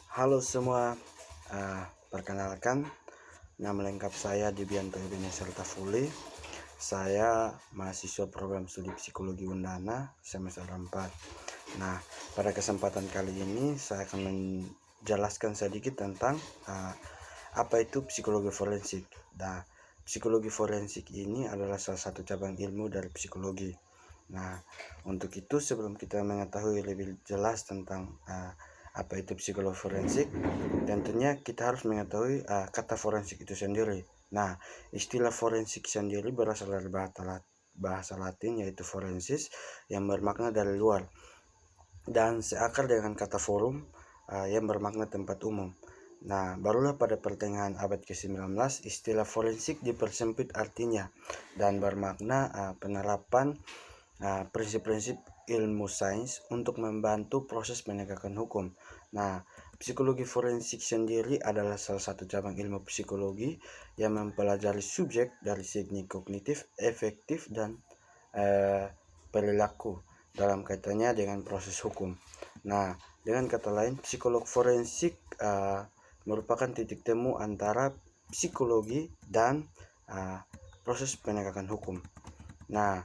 Halo semua, perkenalkan nama lengkap saya Dibianto Ebenezer Tafuli. Saya mahasiswa program studi psikologi Undana semester 4. Nah, pada kesempatan kali ini saya akan menjelaskan sedikit tentang apa itu psikologi forensik. Nah, psikologi forensik ini adalah salah satu cabang ilmu dari psikologi. Nah, untuk itu sebelum kita mengetahui lebih jelas tentang apa itu psikologi forensik, tentunya kita harus mengetahui kata forensik itu sendiri. Nah, istilah forensik sendiri berasal dari bahasa Latin yaitu forensis yang bermakna dari luar dan seakar dengan kata forum yang bermakna tempat umum. Nah, barulah pada pertengahan abad ke-19 istilah forensik dipersempit artinya dan bermakna penerapan prinsip-prinsip ilmu sains untuk membantu proses penegakan hukum. Nah, psikologi forensik sendiri adalah salah satu cabang ilmu psikologi yang mempelajari subjek dari segi kognitif, efektif, dan perilaku dalam kaitannya dengan proses hukum. Nah, dengan kata lain, psikolog forensik merupakan titik temu antara psikologi dan proses penegakan hukum. Nah,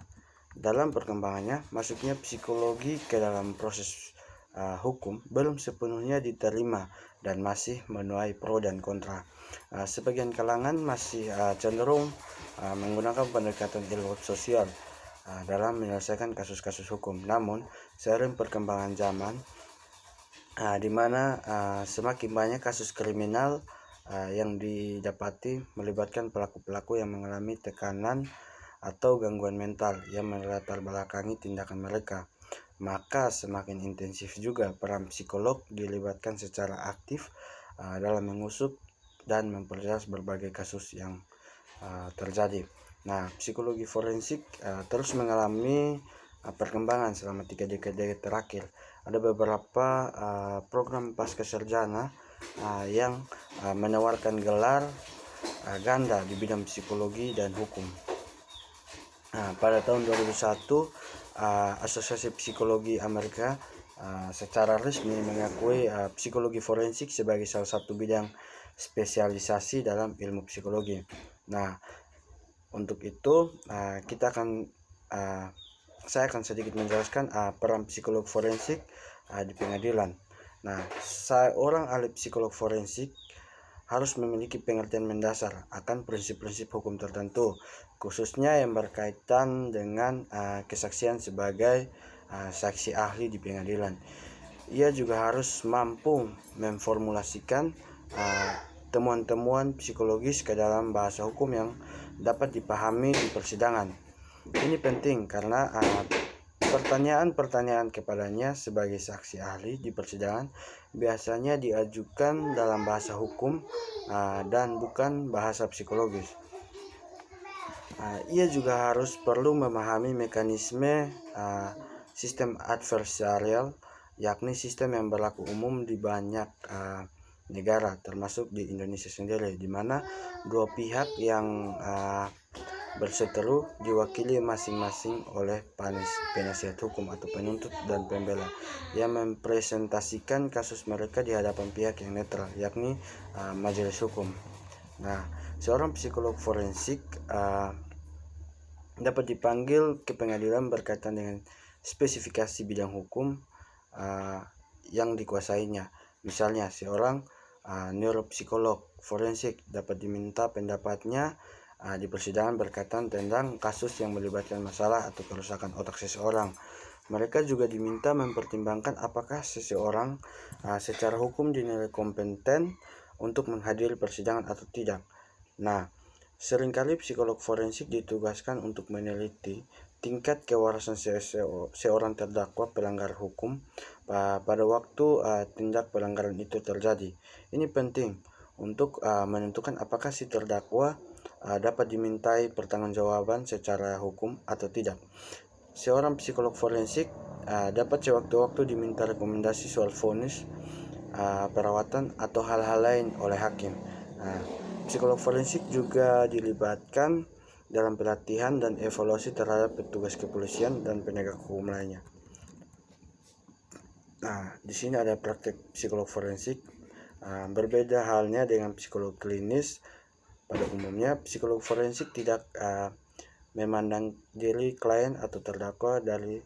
dalam perkembangannya, masuknya psikologi ke dalam proses hukum belum sepenuhnya diterima dan masih menuai pro dan kontra. Sebagian kalangan masih cenderung menggunakan pendekatan ilmu sosial dalam menyelesaikan kasus-kasus hukum. Namun, seiring perkembangan zaman, di mana semakin banyak kasus kriminal yang didapati melibatkan pelaku-pelaku yang mengalami tekanan atau gangguan mental yang melatar belakangi tindakan mereka, maka semakin intensif juga peran psikolog dilibatkan secara aktif dalam mengusut dan memperjelas berbagai kasus yang terjadi. Nah, psikologi forensik terus mengalami perkembangan selama 3 dekade terakhir. Ada beberapa program pasca sarjana yang menawarkan gelar ganda di bidang psikologi dan hukum. Pada tahun 2001, Asosiasi Psikologi Amerika secara resmi mengakui psikologi forensik sebagai salah satu bidang spesialisasi dalam ilmu psikologi. Nah, untuk itu saya akan sedikit menjelaskan peran psikolog forensik di pengadilan. Nah, seorang ahli psikolog forensik harus memiliki pengertian mendasar akan prinsip-prinsip hukum tertentu, khususnya yang berkaitan dengan kesaksian sebagai saksi ahli di pengadilan. Ia juga harus mampu memformulasikan temuan-temuan psikologis ke dalam bahasa hukum yang dapat dipahami di persidangan. Ini penting karena pertanyaan-pertanyaan kepadanya sebagai saksi ahli di persidangan biasanya diajukan dalam bahasa hukum dan bukan bahasa psikologis. Ia juga harus perlu memahami mekanisme sistem adversarial, yakni sistem yang berlaku umum di banyak negara, termasuk di Indonesia sendiri, di mana dua pihak yang berseteru diwakili masing-masing oleh penasihat hukum atau penuntut dan pembela yang mempresentasikan kasus mereka di hadapan pihak yang netral, yakni majelis hukum. Nah, seorang psikolog forensik dapat dipanggil ke pengadilan berkaitan dengan spesifikasi bidang hukum yang dikuasainya. Misalnya, seorang neuropsikolog forensik dapat diminta pendapatnya di persidangan berkaitan tentang kasus yang melibatkan masalah atau kerusakan otak seseorang. Mereka juga diminta mempertimbangkan apakah seseorang secara hukum dinilai kompeten untuk menghadiri persidangan atau tidak. Nah, seringkali psikolog forensik ditugaskan untuk meneliti tingkat kewarasan seorang terdakwa pelanggar hukum pada waktu tindak pelanggaran itu terjadi. Ini penting untuk menentukan apakah si terdakwa dapat dimintai pertanggungjawaban secara hukum atau tidak. Seorang psikolog forensik dapat sewaktu-waktu diminta rekomendasi soal vonis, perawatan, atau hal-hal lain oleh hakim. Psikolog forensik juga dilibatkan dalam pelatihan dan evaluasi terhadap petugas kepolisian dan penegak hukum lainnya. Nah, di sini ada praktek psikolog forensik. Berbeda halnya dengan psikolog klinis. Pada umumnya, psikolog forensik tidak memandang diri klien atau terdakwa dari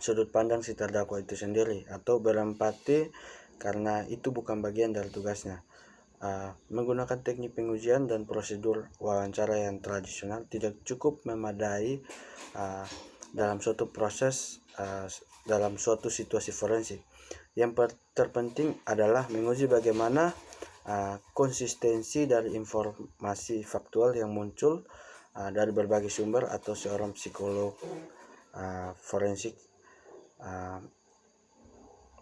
sudut pandang si terdakwa itu sendiri atau berempati, karena itu bukan bagian dari tugasnya. Menggunakan teknik pengujian dan prosedur wawancara yang tradisional tidak cukup memadai dalam suatu proses, dalam suatu situasi forensik. Yang terpenting adalah menguji bagaimana konsistensi dari informasi faktual yang muncul dari berbagai sumber atau seorang psikolog forensik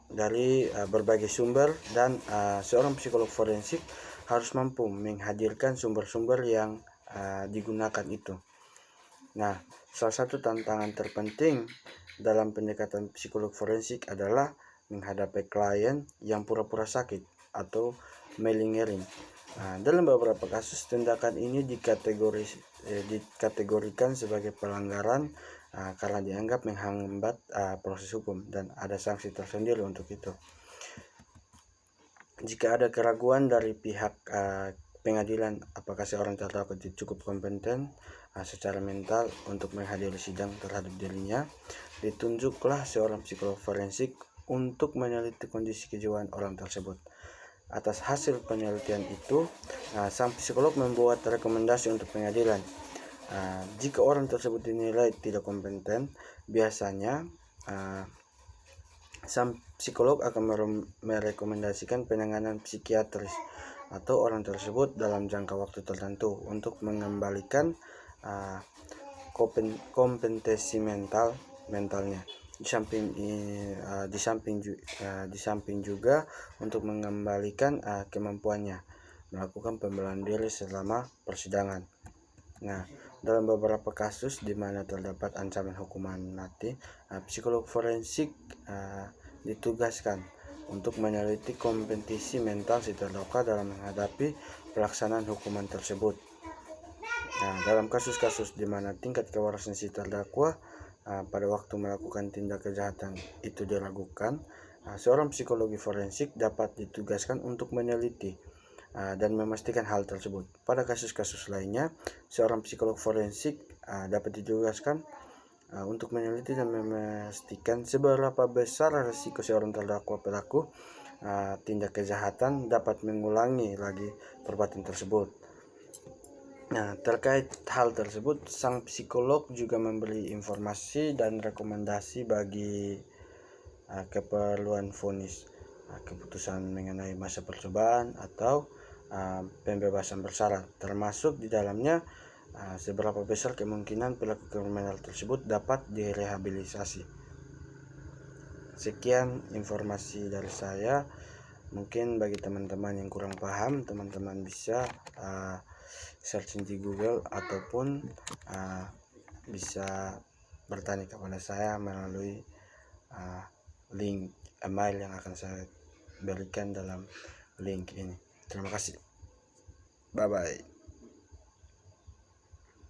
dari berbagai sumber, dan seorang psikolog forensik harus mampu menghadirkan sumber-sumber yang digunakan itu. Nah, salah satu tantangan terpenting dalam pendekatan psikolog forensik adalah menghadapi klien yang pura-pura sakit atau malingering. Dalam beberapa kasus, tindakan ini dikategorikan sebagai pelanggaran karena dianggap menghambat proses hukum, dan ada sanksi tersendiri untuk itu. Jika ada keraguan dari pihak pengadilan apakah seorang terdakwa cukup kompeten secara mental untuk menghadiri sidang terhadap dirinya, ditunjuklah seorang psikolog forensik untuk meneliti kondisi kejiwaan orang tersebut. Atas hasil penelitian itu, sang psikolog membuat rekomendasi untuk pengadilan. Jika orang tersebut dinilai tidak kompeten, biasanya sang psikolog akan merekomendasikan penanganan psikiatris atau orang tersebut dalam jangka waktu tertentu untuk mengembalikan kompetensi mentalnya. Di samping juga untuk mengembalikan kemampuannya melakukan pembelaan diri selama persidangan. Nah, dalam beberapa kasus di mana terdapat ancaman hukuman mati, psikolog forensik ditugaskan untuk meneliti kompetensi mental si terdakwa dalam menghadapi pelaksanaan hukuman tersebut. Nah, dalam kasus-kasus di mana tingkat kewarasan si terdakwa pada waktu melakukan tindak kejahatan itu diragukan, seorang psikologi forensik dapat ditugaskan untuk meneliti dan memastikan hal tersebut. Pada kasus-kasus lainnya, seorang psikolog forensik dapat ditugaskan untuk meneliti dan memastikan seberapa besar risiko seorang terdakwa pelaku tindak kejahatan dapat mengulangi lagi perbuatan tersebut. Nah, terkait hal tersebut, sang psikolog juga memberi informasi dan rekomendasi bagi keperluan vonis, keputusan mengenai masa percobaan atau pembebasan bersyarat, termasuk di dalamnya seberapa besar kemungkinan pelaku kriminal tersebut dapat direhabilitasi. Sekian informasi dari saya. Mungkin bagi teman-teman yang kurang paham, teman-teman bisa searching di Google ataupun bisa bertanya kepada saya melalui link email yang akan saya berikan dalam link ini. Terima kasih. Bye bye.